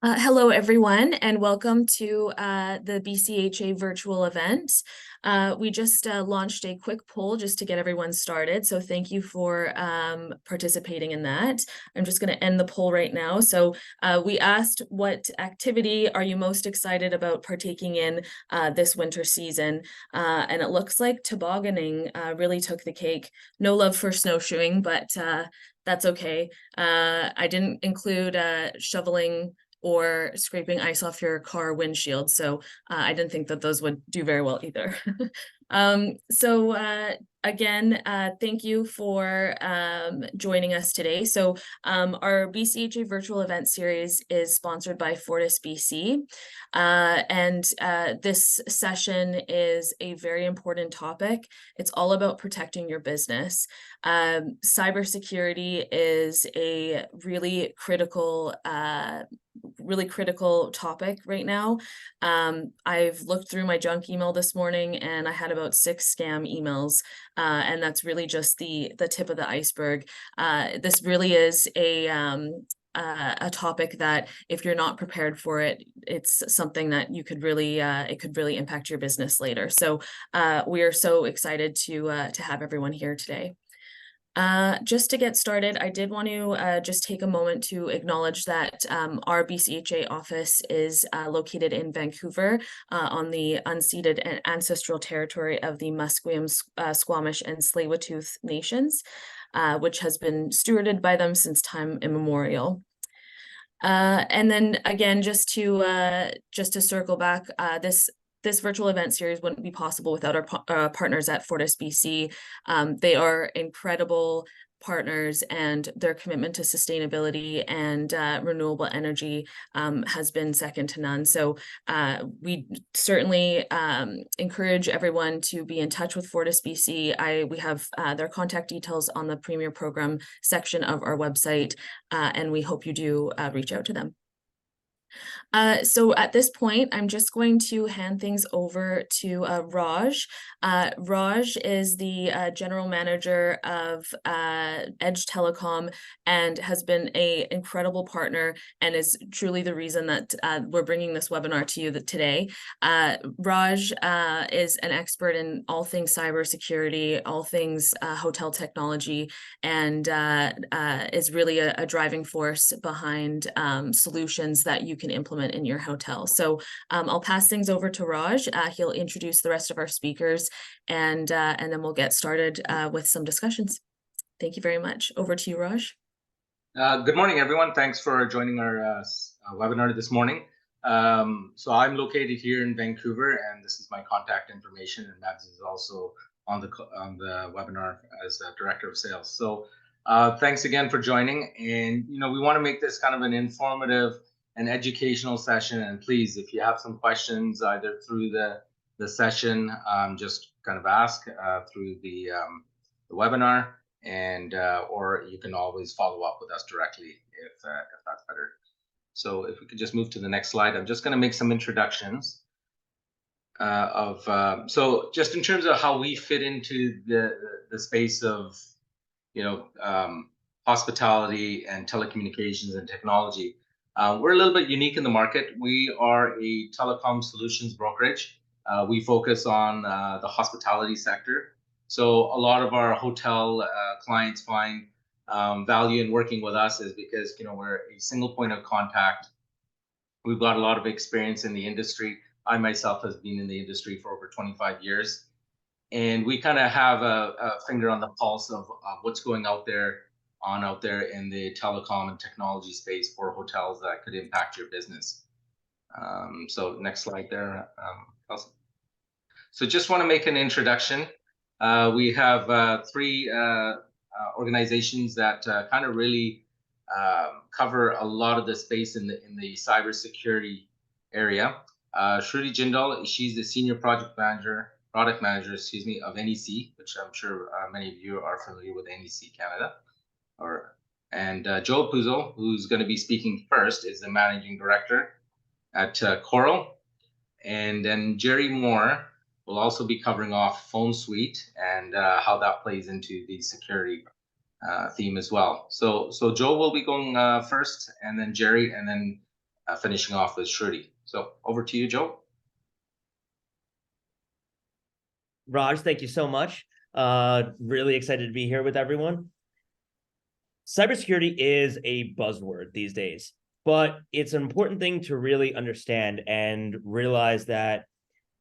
Hello, everyone, and welcome to the BCHA virtual event. We just launched a quick poll just to get everyone started, so thank you for participating in that. I'm just going to end the poll right now. So we asked, what activity are you most excited about partaking in this winter season? And it looks like tobogganing really took the cake. No love for snowshoeing, but that's okay. I didn't include shoveling or scraping ice off your car windshield. So I didn't think that those would do very well either. Again, thank you for joining us today. So our BCHA virtual event series is sponsored by Fortis BC. This session is a very important topic. It's all about protecting your business. Cybersecurity is a really critical topic right now. I've looked through my junk email this morning and I had about 6 scam emails, and that's really just the tip of the iceberg. This really is a topic that, if you're not prepared for it, it's something that you could really it could really impact your business later. So we are so excited to have everyone here today. Just to get started, I did want to just take a moment to acknowledge that our BCHA office is located in Vancouver on the unceded and ancestral territory of the Musqueam, Squamish, and Tsleil-Waututh nations, which has been stewarded by them since time immemorial. And then again, just to circle back, this virtual event series wouldn't be possible without our partners at Fortis BC. They are incredible partners, and their commitment to sustainability and renewable energy has been second to none. So we certainly encourage everyone to be in touch with Fortis BC. We have their contact details on the Premier Program section of our website, and we hope you do reach out to them. So at this point, I'm just going to hand things over to Raj. Raj is the General Manager of EDGE Telecom and has been an incredible partner and is truly the reason that we're bringing this webinar to you today. Raj is an expert in all things cybersecurity, all things hotel technology, and is really a driving force behind solutions that you can implement in your hotel. So I'll pass things over to Raj. He'll introduce the rest of our speakers, and then we'll get started with some discussions. Thank you very much. Over to you, Raj. Good morning, everyone. Thanks for joining our webinar this morning. So I'm located here in Vancouver, and this is my contact information, and Mads is also on the webinar as Director of Sales. So thanks again for joining. And we want to make this kind of an informative and educational session. And please, if you have some questions either through the session, just kind of ask through the webinar, and or you can always follow up with us directly if that's better. So if we could just move to the next slide, I'm just going to make some introductions so just in terms of how we fit into the space of hospitality and telecommunications and technology. We're a little bit unique in the market. We are a telecom solutions brokerage. We focus on the hospitality sector. So a lot of our hotel clients find value in working with us is because we're a single point of contact. We've got a lot of experience in the industry. I myself has been in the industry for over 25 years. And we kind of have a finger on the pulse of what's going out there in the telecom and technology space for hotels that could impact your business. So next slide there. So just want to make an introduction. We have 3 organizations that kind of really cover a lot of the space in the cybersecurity area. Shruti Jindal, she's the Senior Product Manager, of NEC, which I'm sure many of you are familiar with NEC Canada. And Joe Puzo, who's going to be speaking first, is the Managing Director at Coral. And then Jerry Moore will also be covering off Phone Suite and how that plays into the security theme as well. So Joe will be going first, and then Jerry, and then finishing off with surety. So over to you, Joe. Raj, thank you so much. Really excited to be here with everyone. Cybersecurity is a buzzword these days, but it's an important thing to really understand and realize that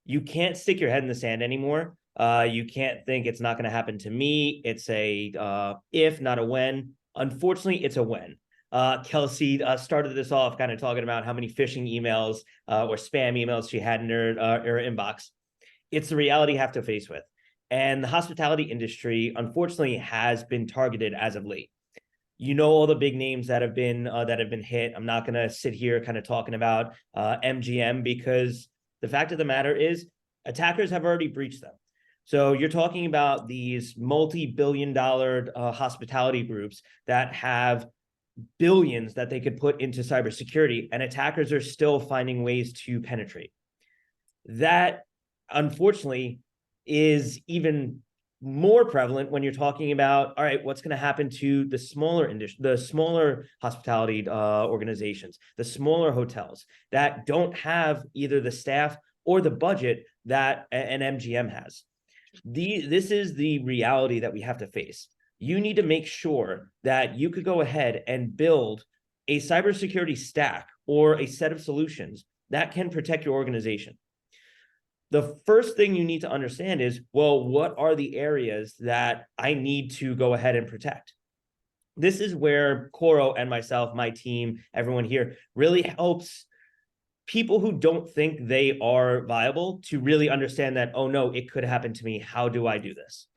you can't stick your head in the sand anymore. You can't think it's not going to happen to me. It's a if, not a when. Unfortunately, it's a when. Kelsey started this off kind of talking about how many phishing emails or spam emails she had in her inbox. It's the reality you have to face with. And the hospitality industry, unfortunately, has been targeted as of late. You know all the big names that have been hit. I'm not going to sit here kind of talking about MGM because the fact of the matter is attackers have already breached them. So you're talking about these multi-billion-dollar hospitality groups that have billions that they could put into cybersecurity, and attackers are still finding ways to penetrate. That, unfortunately, is even more prevalent when you're talking about, all right, what's going to happen to the smaller hospitality organizations, the smaller hotels that don't have either the staff or the budget that an MGM has. This is the reality that we have to face. You need to make sure that you could go ahead and build a cybersecurity stack or a set of solutions that can protect your organization. The first thing you need to understand is, well, what are the areas that I need to go ahead and protect? This is where Coro and myself, my team, everyone here really helps people who don't think they are viable to really understand that, oh no, it could happen to me. How do I do this?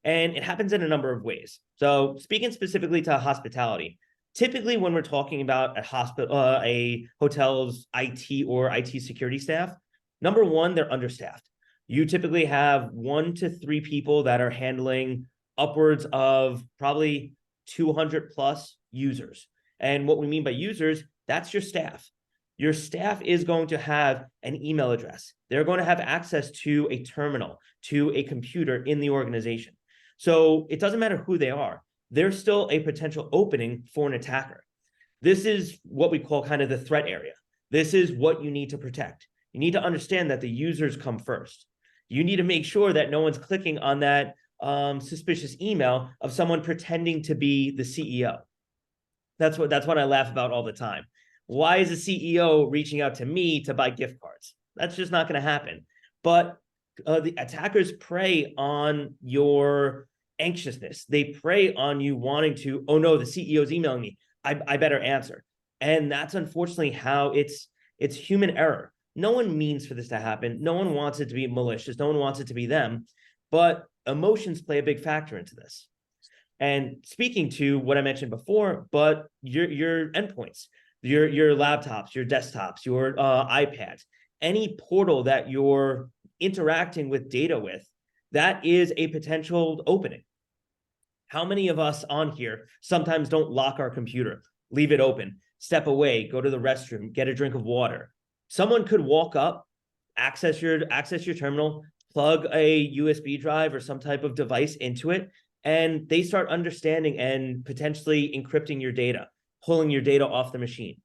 And it happens in a number of ways. So speaking specifically to hospitality, typically when we're talking about a hotel's IT or IT security staff, number one, they're understaffed. You typically have 1 to 3 people that are handling upwards of probably 200 plus users. And what we mean by users, that's your staff. Your staff is going to have an email address. They're going to have access to a terminal, to a computer in the organization. So it doesn't matter who they are. There's still a potential opening for an attacker. This is what we call kind of the threat area. This is what you need to protect. You need to understand that the users come first. You need to make sure that no one's clicking on that suspicious email of someone pretending to be the CEO. That's what I laugh about all the time. Why is the CEO reaching out to me to buy gift cards? That's just not going to happen. But the attackers prey on your anxiousness. They prey on you wanting to, oh no, the CEO's emailing me. I better answer. And that's unfortunately how it's human error. No one means for this to happen. No one wants it to be malicious. No one wants it to be them. But emotions play a big factor into this. And speaking to what I mentioned before, but your endpoints, your laptops, your desktops, your iPads, any portal that you're interacting with data with, that is a potential opening. How many of us on here sometimes don't lock our computer, leave it open, step away, go to the restroom, get a drink of water? Someone could walk up, access your terminal, plug a USB drive or some type of device into it, and they start understanding and potentially encrypting your data, pulling your data off the machine.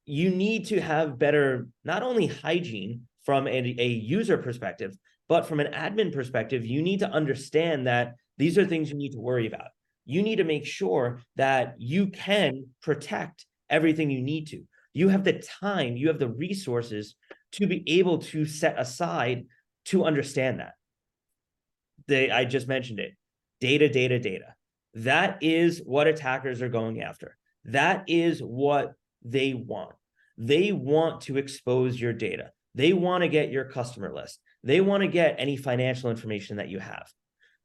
You need to have better, not only hygiene from a user perspective, but from an admin perspective, you need to understand that these are things you need to worry about. You need to make sure that you can protect everything you need to. You have the time, you have the resources to be able to set aside to understand that. I just mentioned it. Data. That is what attackers are going after. That is what they want. They want to expose your data. They want to get your customer list. They want to get any financial information that you have.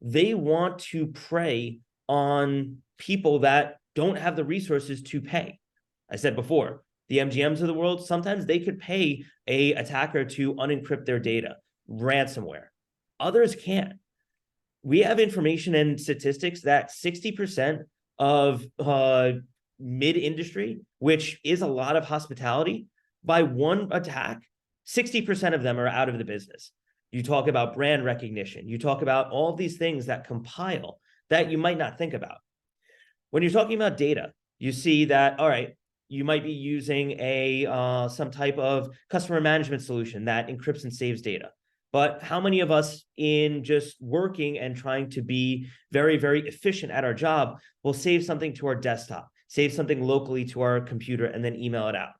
They want to prey on people that don't have the resources to pay. I said before, the MGMs of the world, sometimes they could pay an attacker to unencrypt their data, ransomware. Others can't. We have information and statistics that 60% of mid-industry, which is a lot of hospitality, by one attack, 60% of them are out of the business. You talk about brand recognition. You talk about all of these things that compile that you might not think about. When you're talking about data, you see that, all right, You might be using some type of customer management solution that encrypts and saves data. But how many of us in just working and trying to be very, very efficient at our job will save something to our desktop, save something locally to our computer, and then email it out?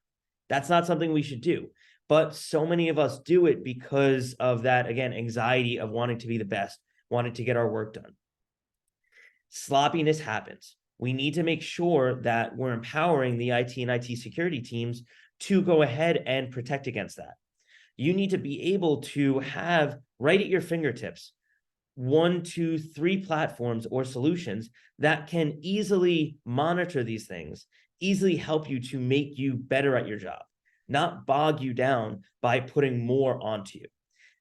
That's not something we should do. But so many of us do it because of that, again, anxiety of wanting to be the best, wanting to get our work done. Sloppiness happens. We need to make sure that we're empowering the IT and IT security teams to go ahead and protect against that. You need to be able to have right at your fingertips 1, 2, 3 platforms or solutions that can easily monitor these things, easily help you to make you better at your job, not bog you down by putting more onto you.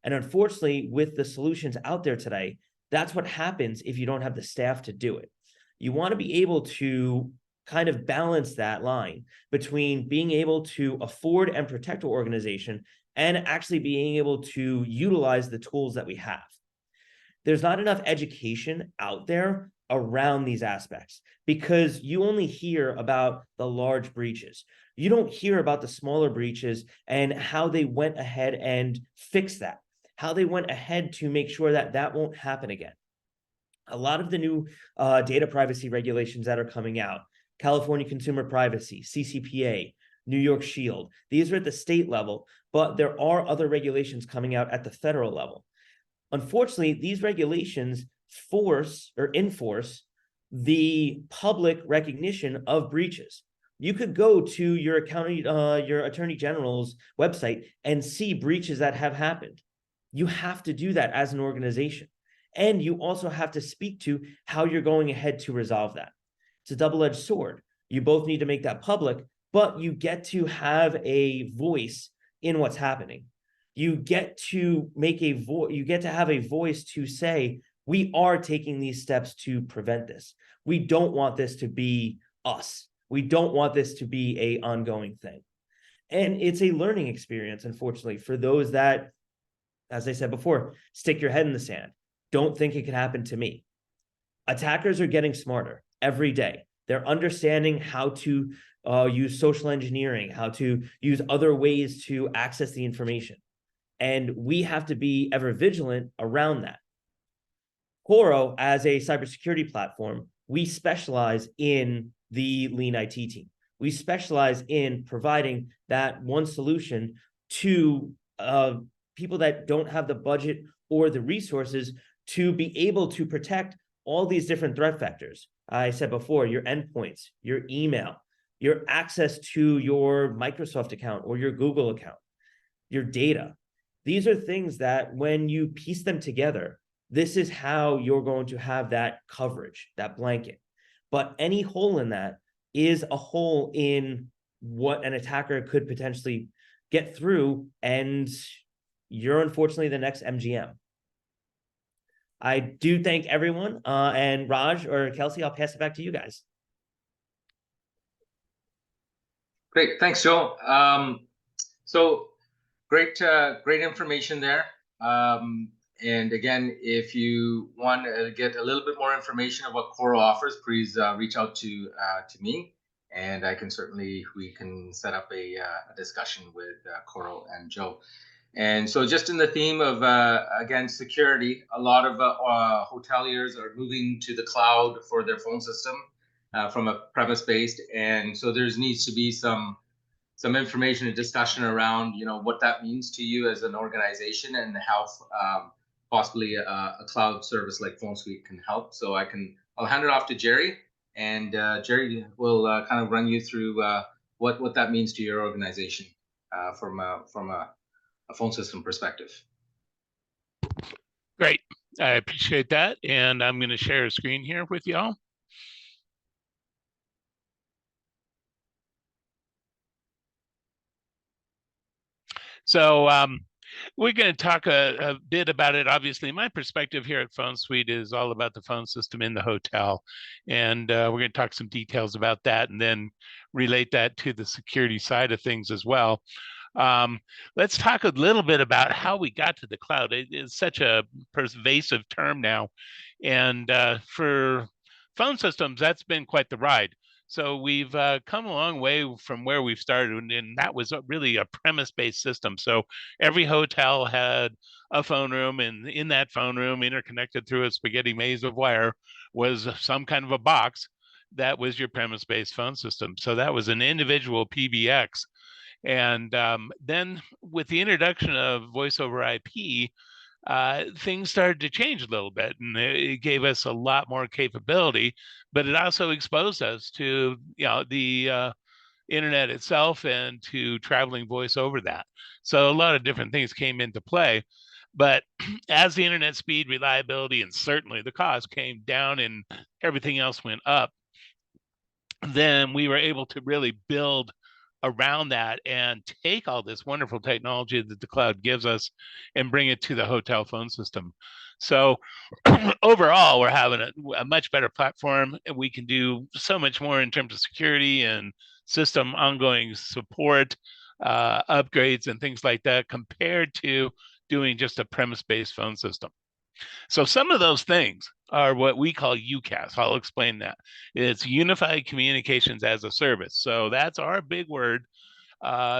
And unfortunately, with the solutions out there today, that's what happens if you don't have the staff to do it. You want to be able to kind of balance that line between being able to afford and protect our organization and actually being able to utilize the tools that we have. There's not enough education out there around these aspects because you only hear about the large breaches. You don't hear about the smaller breaches and how they went ahead and fixed that, how they went ahead to make sure that that won't happen again. A lot of the new data privacy regulations that are coming out, California Consumer Privacy, CCPA, New York Shield, these are at the state level, but there are other regulations coming out at the federal level. Unfortunately, these regulations force or enforce the public recognition of breaches. You could go to your attorney general's website and see breaches that have happened. You have to do that as an organization. And you also have to speak to how you're going ahead to resolve that. It's a double-edged sword. You both need to make that public, but you get to have a voice in what's happening. You get to make a voice, you get to have a voice to say, we are taking these steps to prevent this. We don't want this to be us. We don't want this to be an ongoing thing. And it's a learning experience, unfortunately, for those that, as I said before, stick your head in the sand. Don't think it could happen to me. Attackers are getting smarter every day. They're understanding how to use social engineering, how to use other ways to access the information. And we have to be ever vigilant around that. Coro, as a cybersecurity platform, we specialize in the lean IT team. We specialize in providing that one solution to people that don't have the budget or the resources to be able to protect all these different threat vectors. I said before, your endpoints, your email, your access to your Microsoft account or your Google account, your data. These are things that when you piece them together, this is how you're going to have that coverage, that blanket. But any hole in that is a hole in what an attacker could potentially get through, and you're unfortunately the next MGM. I do thank everyone, and Raj or Kelsey, I'll pass it back to you guys. Great, thanks, Joe. So great information there. And again, if you want to get a little bit more information of what Coro offers, please reach out to me, and we can set up a discussion with Coro and Joe. And so just in the theme of, again, security, a lot of hoteliers are moving to the cloud for their phone system from a premise-based. And so there needs to be some information and discussion around, what that means to you as an organization and how possibly a cloud service like PhoneSuite can help. So I'll hand it off to Jerry, and Jerry will kind of run you through what that means to your organization from a phone system perspective. Great, I appreciate that. And I'm going to share a screen here with y'all. So we're going to talk a bit about it. Obviously, my perspective here at PhoneSuite is all about the phone system in the hotel. And we're going to talk some details about that and then relate that to the security side of things as well. Let's talk a little bit about how we got to the cloud. It is such a pervasive term now. And for phone systems, that's been quite the ride. So we've come a long way from where we've started, and that was really a premise-based system. So every hotel had a phone room, and in that phone room, interconnected through a spaghetti maze of wire, was some kind of a box that was your premise-based phone system. So that was an individual PBX. And then with the introduction of voice over IP, things started to change a little bit, and it gave us a lot more capability, but it also exposed us to the internet itself and to traveling voice over that. So a lot of different things came into play. But as the internet speed, reliability, and certainly the cost came down and everything else went up, then we were able to really build around that and take all this wonderful technology that the cloud gives us and bring it to the hotel phone system. So overall, we're having a much better platform, and we can do so much more in terms of security and system ongoing support, upgrades, and things like that compared to doing just a premise-based phone system. So some of those things are what we call UCaaS. I'll explain that. It's Unified Communications as a Service. So that's our big word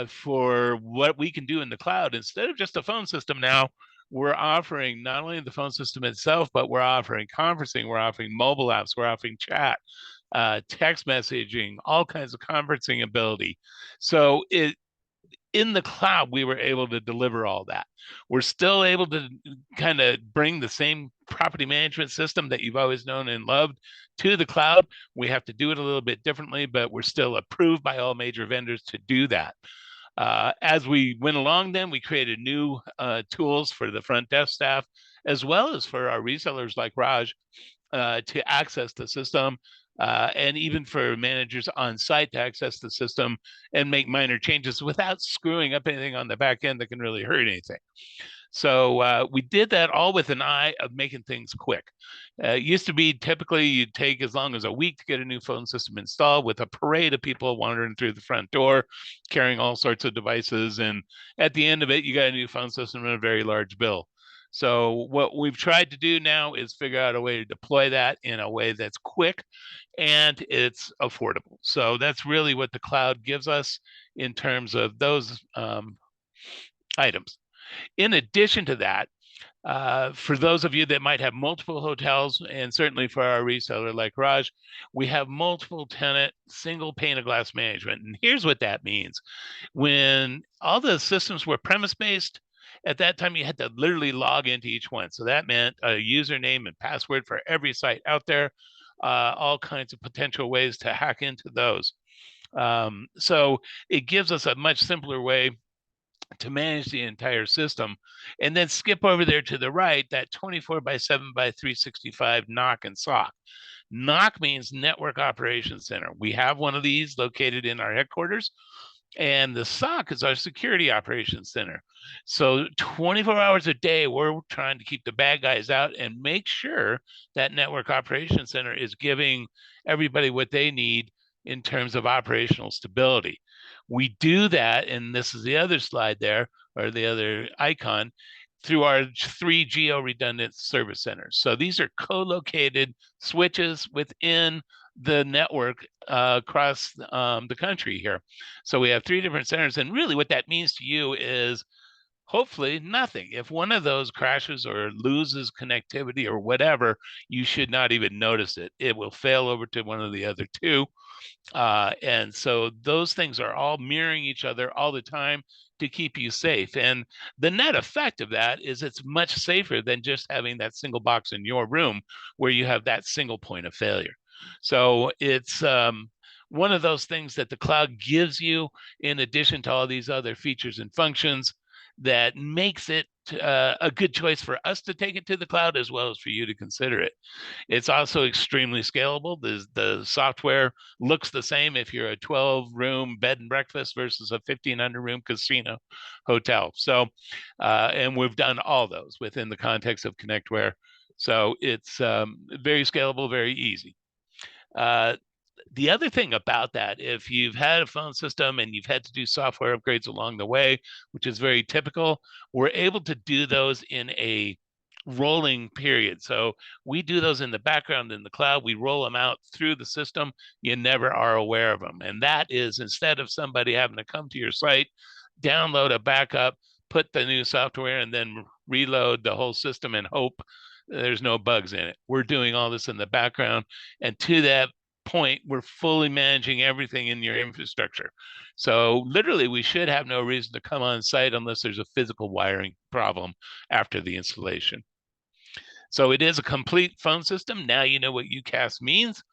for what we can do in the cloud. Instead of just a phone system now, we're offering not only the phone system itself, but we're offering conferencing, we're offering mobile apps, we're offering chat, text messaging, all kinds of conferencing ability. So in the cloud, we were able to deliver all that. We're still able to kind of bring the same property management system that you've always known and loved to the cloud. We have to do it a little bit differently, but we're still approved by all major vendors to do that. As we went along, then we created new tools for the front desk staff, as well as for our resellers like Raj to access the system. And even for managers on site to access the system and make minor changes without screwing up anything on the back end that can really hurt anything. So we did that all with an eye of making things quick. It used to be typically you'd take as long as a week to get a new phone system installed, with a parade of people wandering through the front door, carrying all sorts of devices. And at the end of it, you got a new phone system and a very large bill. So what we've tried to do now is figure out a way to deploy that in a way that's quick and it's affordable. So that's really what the cloud gives us in terms of those items. In addition to that, for those of you that might have multiple hotels, and certainly for our reseller like Raj, we have multiple tenant single pane of glass management. And here's what that means. When all the systems were premise-based, at that time, you had to literally log into each one. So that meant a username and password for every site out there, all kinds of potential ways to hack into those. So it gives us a much simpler way to manage the entire system. And then skip over there to the right, that 24/7/365 NOC and SOC. NOC means Network Operations Center. We have one of these located in our headquarters. And the SOC is our Security Operations Center. So 24 hours a day, we're trying to keep the bad guys out and make sure that Network Operations Center is giving everybody what they need in terms of operational stability. We do that, and this is the other slide there, or the other icon, through our 3 geo-redundant service centers. So these are co-located switches within the network across the country here. So we have 3 different centers, and really what that means to you is hopefully nothing. If one of those crashes or loses connectivity or whatever, you should not even notice it. It will fail over to one of the other 2. And so those things are all mirroring each other all the time to keep you safe. And the net effect of that is it's much safer than just having that single box in your room where you have that single point of failure. So it's one of those things that the cloud gives you in addition to all these other features and functions that makes it a good choice for us to take it to the cloud, as well as for you to consider it. It's also extremely scalable. The software looks the same if you're a 12-room bed and breakfast versus a 1,500-room casino hotel. So, and we've done all those within the context of ConnectWare. So it's very scalable, very easy. The other thing about that, if you've had a phone system and you've had to do software upgrades along the way, which is very typical, we're able to do those in a rolling period. So we do those in the background in the cloud. We roll them out through the system. You never are aware of them. And that is, instead of somebody having to come to your site, download a backup, put the new software, and then reload the whole system and hope there's no bugs in it. We're doing all this in the background. And to that point, we're fully managing everything in your infrastructure. So literally, we should have no reason to come on site unless there's a physical wiring problem after the installation. So it is a complete phone system. Now you know what UCaaS means.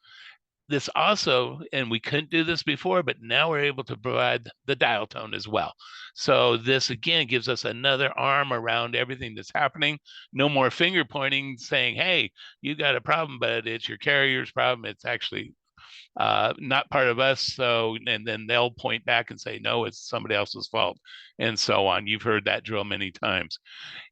This also, and we couldn't do this before, but now we're able to provide the dial tone as well. So this again gives us another arm around everything that's happening. No more finger pointing saying, hey, you got a problem, but it's your carrier's problem. It's actually not part of us. So, and then they'll point back and say, no, it's somebody else's fault, and so on. You've heard that drill many times.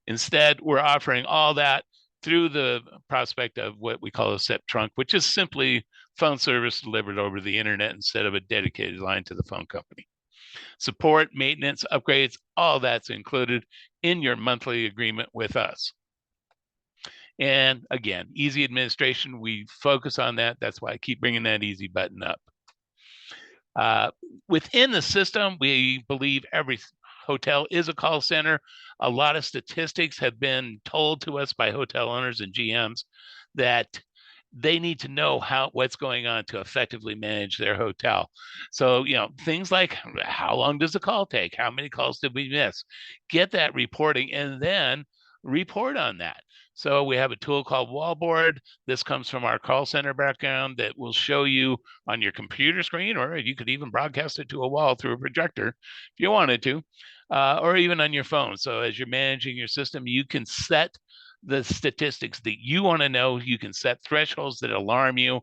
Instead, we're offering all that through the prospect of what we call a SIP trunk, which is simply phone service delivered over the internet instead of a dedicated line to the phone company. Support, maintenance, upgrades, all that's included in your monthly agreement with us. And again, easy administration, we focus on that. That's why I keep bringing that easy button up. Within the system, we believe every hotel is a call center. A lot of statistics have been told to us by hotel owners and GMs that they need to know what's going on to effectively manage their hotel. So, things like how long does a call take? How many calls did we miss? Get that reporting and then report on that. So we have a tool called Wallboard. This comes from our call center background that will show you on your computer screen, or you could even broadcast it to a wall through a projector if you wanted to, or even on your phone. So as you're managing your system, you can set the statistics that you want to know. You can set thresholds that alarm you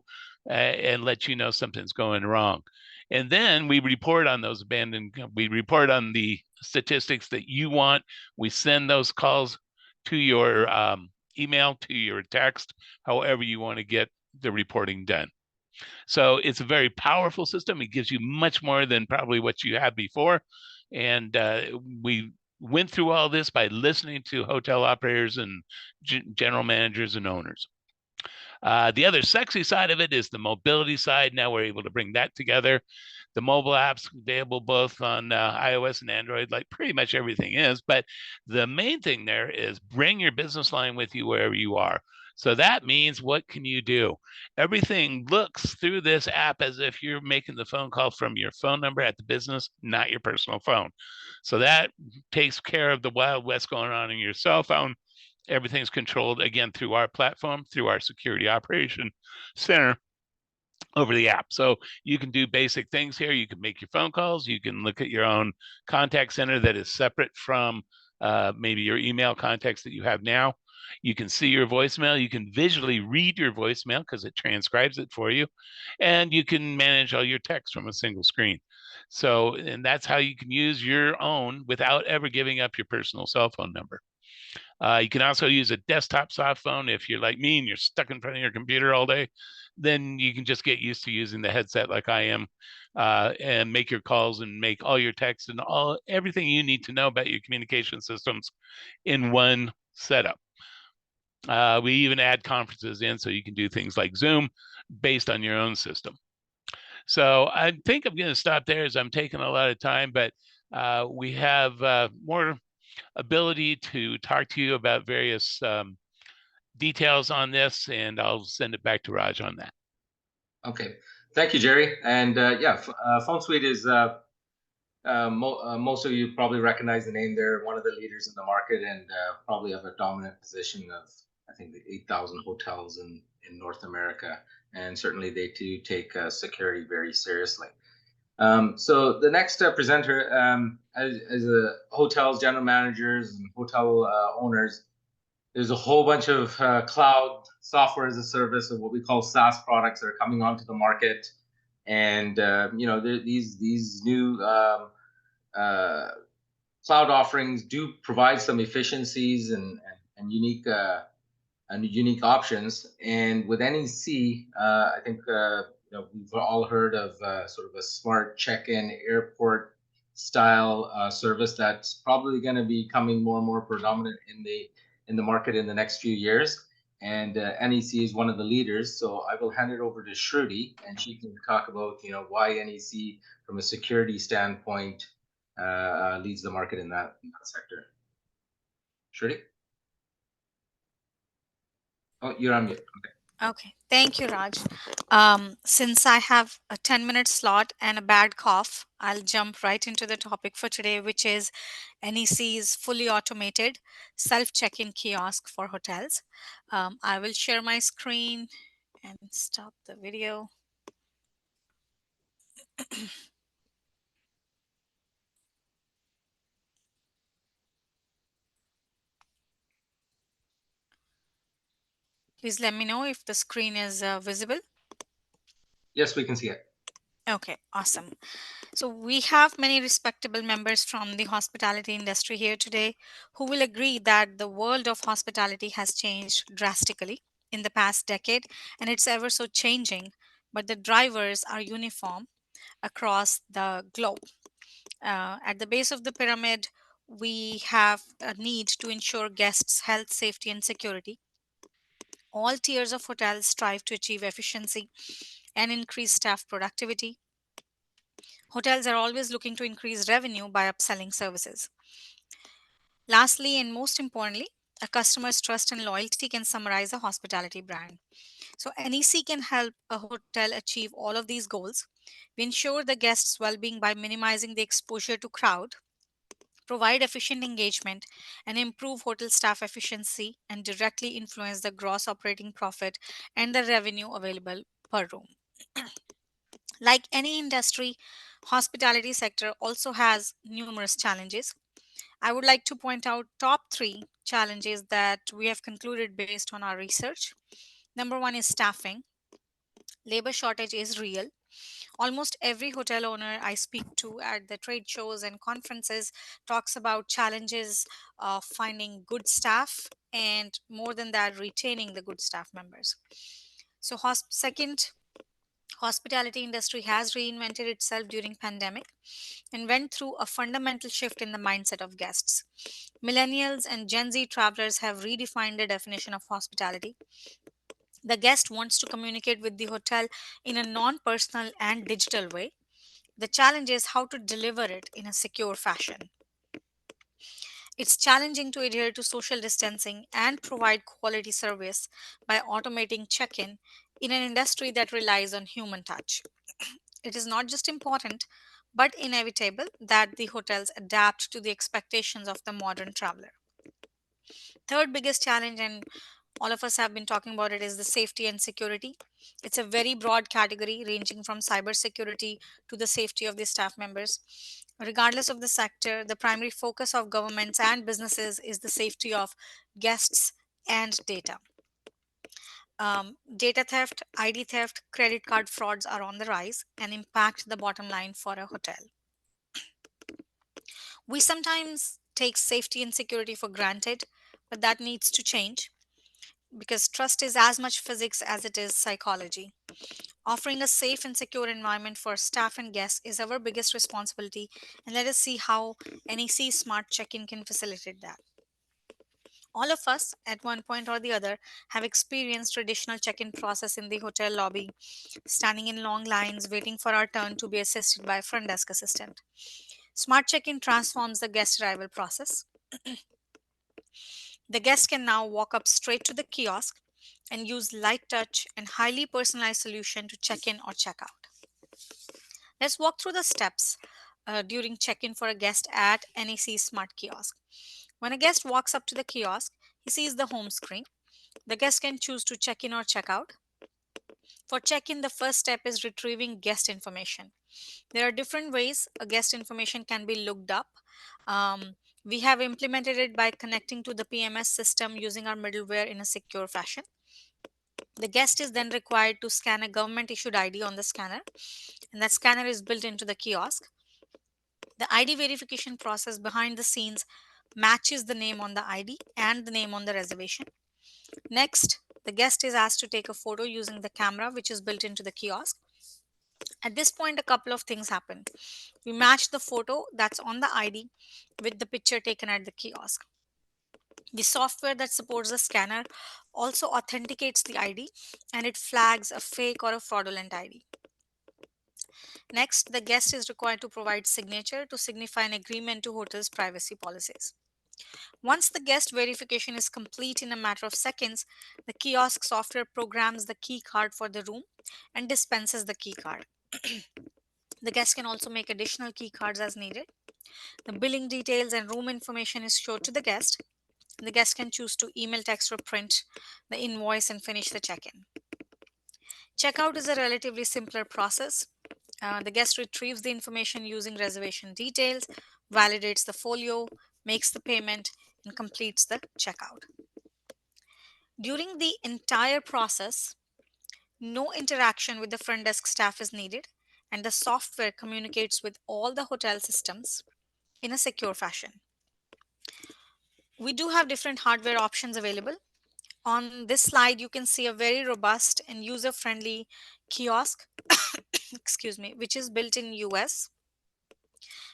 and let you know something's going wrong. And then we report on those we report on the statistics that you want. We send those calls to your email, to your text, however you want to get the reporting done. So it's a very powerful system. It gives you much more than probably what you had before. And we went through all this by listening to hotel operators and general managers and owners. The other sexy side of it is the mobility side. Now we're able to bring that together. The mobile apps available both on iOS and Android, like pretty much everything is. But the main thing there is bring your business line with you wherever you are. So that means, what can you do? Everything looks through this app as if you're making the phone call from your phone number at the business, not your personal phone. So that takes care of the Wild West going on in your cell phone. Everything's controlled, again, through our platform, through our security operation center over the app. So you can do basic things here. You can make your phone calls. You can look at your own contact center that is separate from maybe your email contacts that you have now. You can see your voicemail. You can visually read your voicemail because it transcribes it for you. And you can manage all your text from a single screen. So, and that's how you can use your own without ever giving up your personal cell phone number. You can also use a desktop soft phone. If you're like me and you're stuck in front of your computer all day, then you can just get used to using the headset like I am, and make your calls and make all your texts and everything you need to know about your communication systems in one setup. We even add conferences in so you can do things like Zoom based on your own system. So I think I'm going to stop there as I'm taking a lot of time, but we have more ability to talk to you about various details on this, and I'll send it back to Raj on that. Okay, thank you, Jerry. And Phone Suite is most of you probably recognize the name. They're one of the leaders in the market and probably have a dominant position of, I think, the 8,000 hotels in North America. And certainly they do take security very seriously. So the next presenter, as hotels, general managers, and hotel owners, there's a whole bunch of cloud software as a service, or what we call SaaS products, that are coming onto the market. And these new cloud offerings do provide some efficiencies and unique options. And with NEC, I think we've all heard of sort of a smart check-in airport style service that's probably going to be coming more and more predominant in the market in the next few years. And NEC is one of the leaders. So I will hand it over to Shruti, and she can talk about why NEC, from a security standpoint, leads the market in that sector. Shruti? Oh, you're on mute. Okay. Okay, thank you, Raj. Since I have a 10-minute slot and a bad cough, I'll jump right into the topic for today, which is NEC's fully automated self-check-in kiosk for hotels. I will share my screen and stop the video. Please let me know if the screen is visible. Yes, we can see it. Okay, awesome. So we have many respectable members from the hospitality industry here today who will agree that the world of hospitality has changed drastically in the past decade, and it's ever so changing, but the drivers are uniform across the globe. At the base of the pyramid, we have a need to ensure guests' health, safety, and security. All tiers of hotels strive to achieve efficiency and increase staff productivity. Hotels are always looking to increase revenue by upselling services. Lastly, and most importantly, a customer's trust and loyalty can summarize a hospitality brand. So, NEC can help a hotel achieve all of these goals. We ensure the guests' well being by minimizing the exposure to crowd, provide efficient engagement, and improve hotel staff efficiency and directly influence the gross operating profit and the revenue available per room. Like any industry, hospitality sector also has numerous challenges. I would like to point out top 3 challenges that we have concluded based on our research. Number 1 is staffing. Labor shortage is real. Almost every hotel owner I speak to at the trade shows and conferences talks about challenges of finding good staff and more than that, retaining the good staff members. So, second, hospitality industry has reinvented itself during pandemic and went through a fundamental shift in the mindset of guests. Millennials and Gen Z travelers have redefined the definition of hospitality. The guest wants to communicate with the hotel in a non-personal and digital way. The challenge is how to deliver it in a secure fashion. It's challenging to adhere to social distancing and provide quality service by automating check-in in an industry that relies on human touch. It is not just important, but inevitable that the hotels adapt to the expectations of the modern traveler. Third biggest challenge, and all of us have been talking about it, is the safety and security. It's a very broad category ranging from cybersecurity to the safety of the staff members. Regardless of the sector, the primary focus of governments and businesses is the safety of guests and data. Data theft, ID theft, credit card frauds are on the rise and impact the bottom line for a hotel. We sometimes take safety and security for granted, but that needs to change because trust is as much physics as it is psychology. Offering a safe and secure environment for staff and guests is our biggest responsibility, and let us see how NEC Smart Check-in can facilitate that. All of us, at one point or the other, have experienced traditional check-in process in the hotel lobby, standing in long lines, waiting for our turn to be assisted by a front desk assistant. Smart check-in transforms the guest arrival process. The guest can now walk up straight to the kiosk and use light touch and highly personalized solution to check in or check out. Let's walk through the steps during check-in for a guest at NEC Smart Kiosk. When a guest walks up to the kiosk, he sees the home screen. The guest can choose to check in or check out. For check-in, the first step is retrieving guest information. There are different ways a guest information can be looked up. We have implemented it by connecting to the PMS system using our middleware in a secure fashion. The guest is then required to scan a government issued ID on the scanner, and that scanner is built into the kiosk. The ID verification process behind the scenes matches the name on the ID and the name on the reservation. Next, the guest is asked to take a photo using the camera which is built into the kiosk. At this point, a couple of things happen. We match the photo that's on the ID with the picture taken at the kiosk. The software that supports the scanner also authenticates the ID and it flags a fake or a fraudulent ID. Next, the guest is required to provide signature to signify an agreement to hotel's privacy policies. Once the guest verification is complete in a matter of seconds, the kiosk software programs the key card for the room and dispenses the key card. The guest can also make additional key cards as needed. The billing details and room information is showed to the guest. The guest can choose to email, text, or print the invoice and finish the check-in. Checkout is a relatively simpler process. The guest retrieves the information using reservation details, validates the folio, makes the payment, and completes the checkout. During the entire process, no interaction with the front desk staff is needed, and the software communicates with all the hotel systems in a secure fashion. We do have different hardware options available. On this slide, you can see a very robust and user-friendly kiosk, excuse me, which is built in US.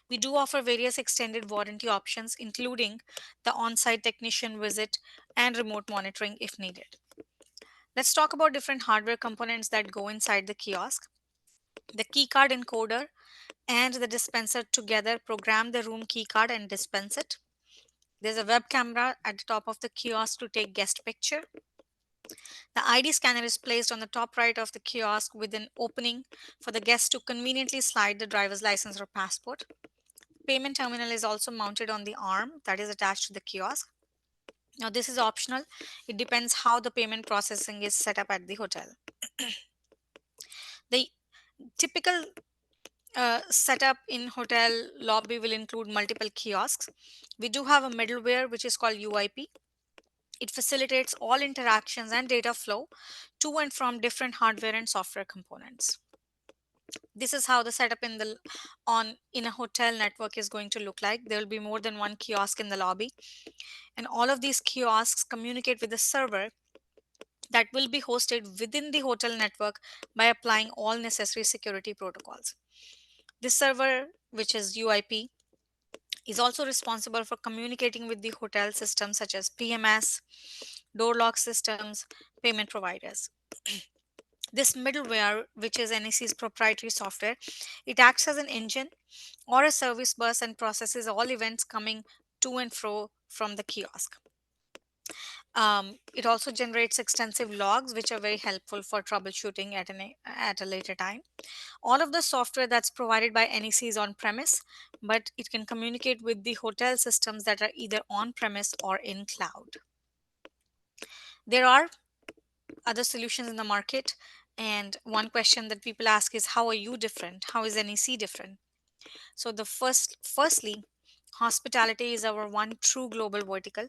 We do offer various extended warranty options, including the on-site technician visit and remote monitoring if needed. Let's talk about different hardware components that go inside the kiosk. The keycard encoder and the dispenser together program the room keycard and dispense it. There's a web camera at the top of the kiosk to take guest picture. The ID scanner is placed on the top right of the kiosk with an opening for the guest to conveniently slide the driver's license or passport. Payment terminal is also mounted on the arm that is attached to the kiosk. Now, this is optional. It depends how the payment processing is set up at the hotel. The typical setup in hotel lobby will include multiple kiosks. We do have a middleware which is called UIP. It facilitates all interactions and data flow to and from different hardware and software components. This is how the setup in a hotel network is going to look like. There will be more than one kiosk in the lobby, and all of these kiosks communicate with the server that will be hosted within the hotel network by applying all necessary security protocols. This server, which is UIP, is also responsible for communicating with the hotel systems such as PMS, door lock systems, payment providers. This middleware, which is NEC's proprietary software, it acts as an engine or a service bus and processes all events coming to and fro from the kiosk. It also generates extensive logs, which are very helpful for troubleshooting at a later time. All of the software that's provided by NEC is on premise, but it can communicate with the hotel systems that are either on premise or in cloud. There are other solutions in the market, and one question that people ask is, how are you different? How is NEC different? So firstly, hospitality is our one true global vertical.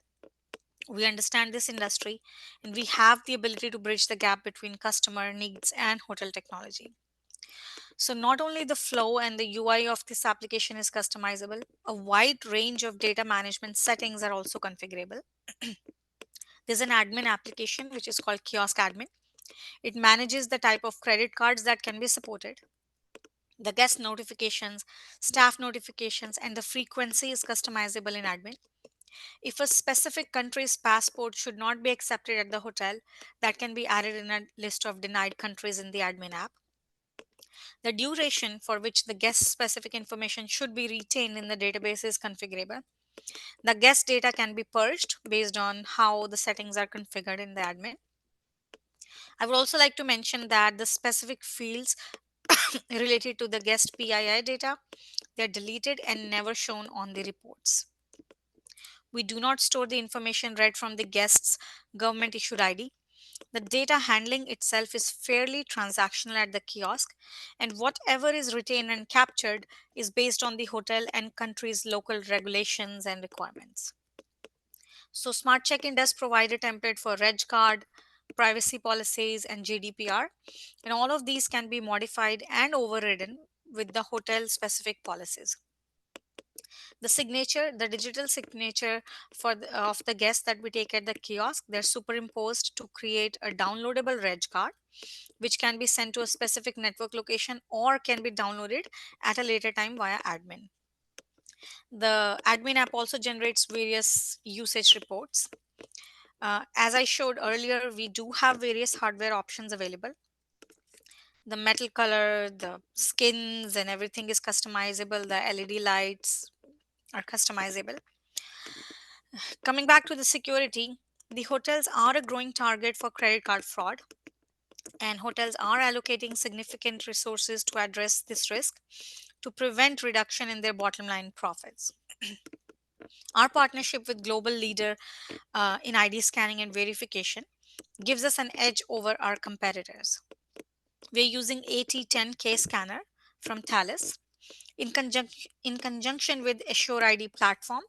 We understand this industry and we have the ability to bridge the gap between customer needs and hotel technology. So not only the flow and the UI of this application is customizable, a wide range of data management settings are also configurable. There's an admin application which is called Kiosk Admin. It manages the type of credit cards that can be supported. The guest notifications, staff notifications, and the frequency is customizable in admin. If a specific country's passport should not be accepted at the hotel, that can be added in a list of denied countries in the admin app. The duration for which the guest specific information should be retained in the database is configurable. The guest data can be purged based on how the settings are configured in the admin. I would also like to mention that the specific fields related to the guest PII data, they're deleted and never shown on the reports. We do not store the information read from the guest's government issued ID. The data handling itself is fairly transactional at the kiosk, and whatever is retained and captured is based on the hotel and country's local regulations and requirements. So Smart Check-in does provide a template for reg card, privacy policies, and GDPR, and all of these can be modified and overridden with the hotel specific policies. The signature, the digital signature of the guest that we take at the kiosk, they're superimposed to create a downloadable reg card, which can be sent to a specific network location or can be downloaded at a later time via admin. The admin app also generates various usage reports. As I showed earlier, we do have various hardware options available. The metal color, the skins, and everything is customizable. The LED lights are customizable. Coming back to the security, the hotels are a growing target for credit card fraud, and hotels are allocating significant resources to address this risk to prevent reduction in their bottom line profits. Our partnership with global leader in ID scanning and verification gives us an edge over our competitors. We're using AT10K scanner from Thales in conjunction with Assure ID platform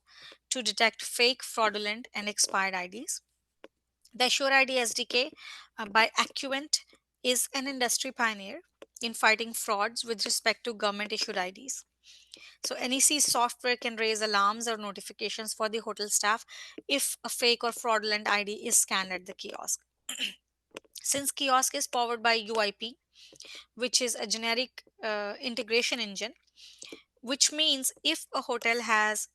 to detect fake, fraudulent, and expired IDs. The Assure ID SDK by Accuvent is an industry pioneer in fighting frauds with respect to government issued IDs. So NEC software can raise alarms or notifications for the hotel staff if a fake or fraudulent ID is scanned at the kiosk. Since kiosk is powered by UIP, which is a generic integration engine, which means if a hotel has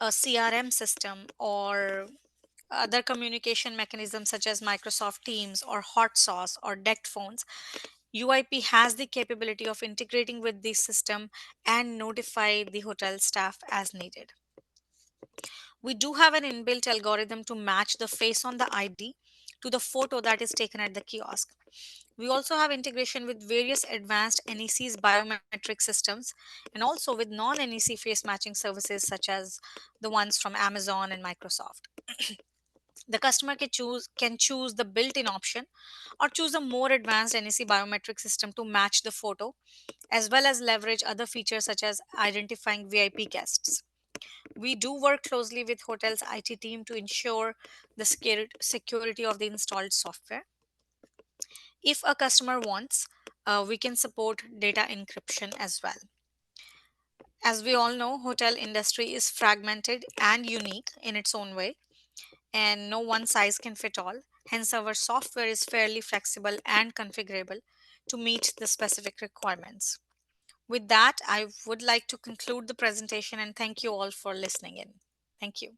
a CRM system or other communication mechanisms such as Microsoft Teams or Hot Sauce or DECT phones, UIP has the capability of integrating with the system and notify the hotel staff as needed. We do have an inbuilt algorithm to match the face on the ID to the photo that is taken at the kiosk. We also have integration with various advanced NEC's biometric systems and also with non-NEC face matching services such as the ones from Amazon and Microsoft. The customer can choose the built-in option or choose a more advanced NEC biometric system to match the photo, as well as leverage other features such as identifying VIP guests. We do work closely with hotels' IT team to ensure the security of the installed software. If a customer wants, we can support data encryption as well. As we all know, hotel industry is fragmented and unique in its own way, and no one size can fit all. Hence, our software is fairly flexible and configurable to meet the specific requirements. With that, I would like to conclude the presentation and thank you all for listening in. Thank you.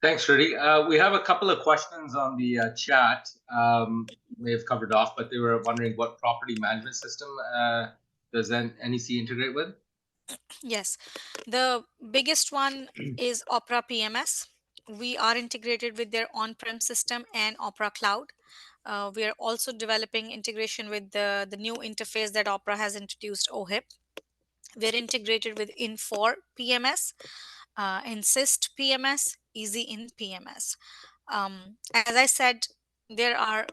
Thanks, Rudy. We have a couple of questions on the chat. May have covered off, but they were wondering what property management system does NEC integrate with? Yes, the biggest one is Opera PMS. We are integrated with their on-prem system and Opera Cloud. We are also developing integration with the new interface that Opera has introduced, OHIP. We're integrated with Infor PMS, Insist PMS, Easy In PMS. As I said, there are,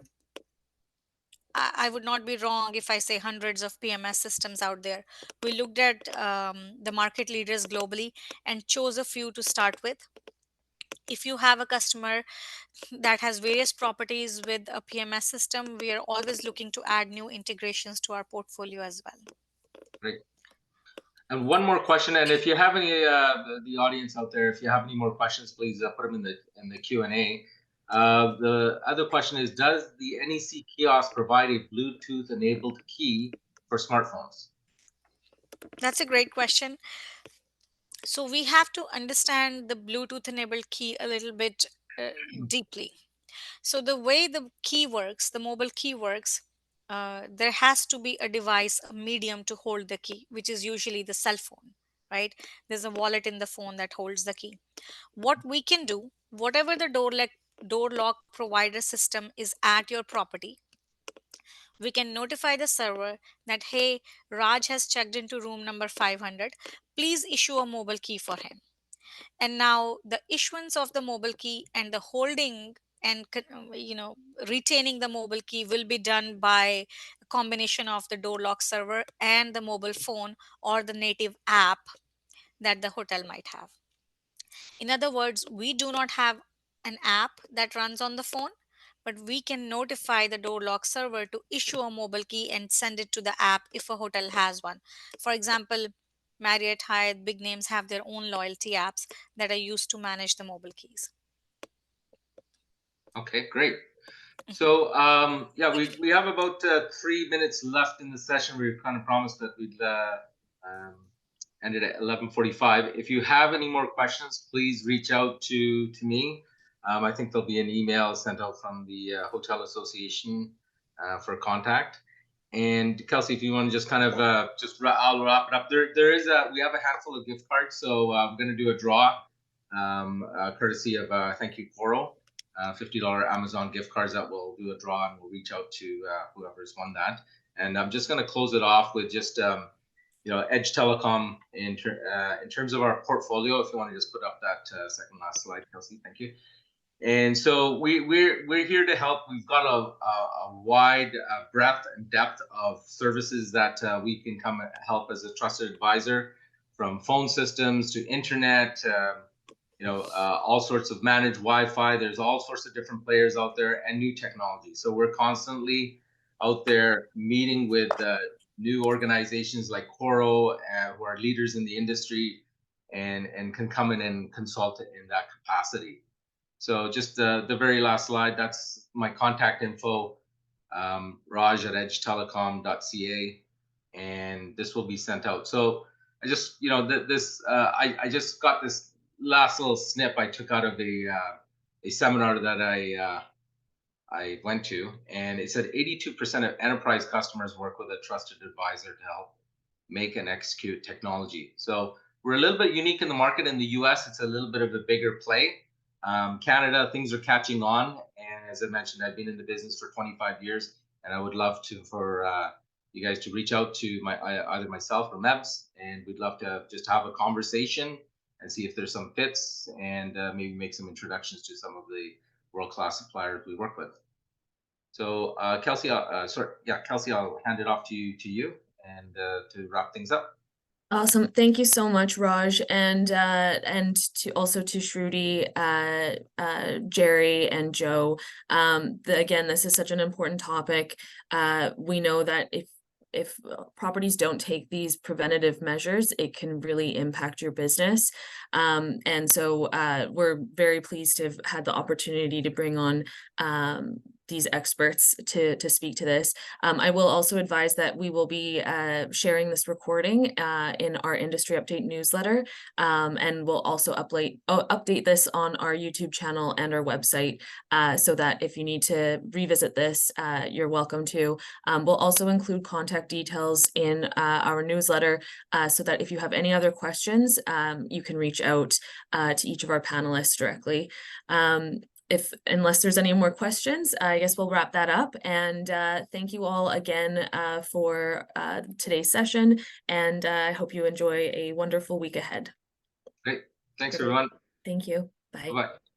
I would not be wrong if I say hundreds of PMS systems out there. We looked at the market leaders globally and chose a few to start with. If you have a customer that has various properties with a PMS system, we are always looking to add new integrations to our portfolio as well. Great. And one more question, and if you have any, the audience out there, if you have any more questions, please put them in the Q&A. The other question is, does the NEC kiosk provide a Bluetooth-enabled key for smartphones? That's a great question. So we have to understand the Bluetooth-enabled key a little bit deeply. So the way the key works, the mobile key works, there has to be a device, a medium to hold the key, which is usually the cell phone, right? There's a wallet in the phone that holds the key. What we can do, whatever the door lock provider system is at your property, we can notify the server that, hey, Raj has checked into room number 500. Please issue a mobile key for him. And now the issuance of the mobile key and the holding and retaining the mobile key will be done by a combination of the door lock server and the mobile phone or the native app that the hotel might have. In other words, we do not have an app that runs on the phone, but we can notify the door lock server to issue a mobile key and send it to the app if a hotel has one. For example, Marriott, Hyatt, big names have their own loyalty apps that are used to manage the mobile keys. Okay, great. So yeah, we have about 3 minutes left in the session. We kind of promised that we'd ended at 11:45. If you have any more questions, please reach out to me. I think there'll be an email sent out from the Hotel Association for contact. And Kelsey, if you want to just kind of I'll wrap it up. We have a handful of gift cards, so I'm going to do a draw, courtesy of thank you Coro, $50 Amazon gift cards that we'll do a draw, and we'll reach out to whoever's won that. And I'm just going to close it off with just EDGE Telecom in terms of our portfolio. If you want to just put up that second last slide, Kelsey, thank you. And so we're here to help. We've got a wide breadth and depth of services that we can come and help as a trusted advisor, from phone systems to internet, all sorts of managed Wi-Fi. There's all sorts of different players out there and new technology. So we're constantly out there meeting with new organizations like Coro, who are leaders in the industry, and can come in and consult in that capacity. So just the very last slide, that's my contact info, Raj at edgetelecom.ca, and this will be sent out. So I just, I just got this last little snip I took out of a seminar that I went to, and it said 82% of enterprise customers work with a trusted advisor to help make and execute technology. So we're a little bit unique in the market. In the US, it's a little bit of a bigger play. Canada, things are catching on, and as I mentioned, I've been in the business for 25 years, and I would love for you guys to reach out to either myself or Mebs, and we'd love to just have a conversation and see if there's some fits, and maybe make some introductions to some of the world-class suppliers we work with. So Kelsey, Kelsey, I'll hand it off to you and to wrap things up. Awesome. Thank you so much, Raj, and to Shruti, Jerry, and Joe. Again, this is such an important topic. We know that if properties don't take these preventative measures, it can really impact your business. And so we're very pleased to have had the opportunity to bring on these experts to speak to this. I will also advise that we will be sharing this recording in our industry update newsletter, and we'll also update this on our YouTube channel and our website, so that if you need to revisit this, you're welcome to. We'll also include contact details in our newsletter, so that if you have any other questions, you can reach out to each of our panelists directly. Unless there's any more questions, I guess we'll wrap that up. And thank you all again for today's session. And I hope you enjoy a wonderful week ahead. Great. Thanks, everyone. Thank you. Bye. Bye-bye.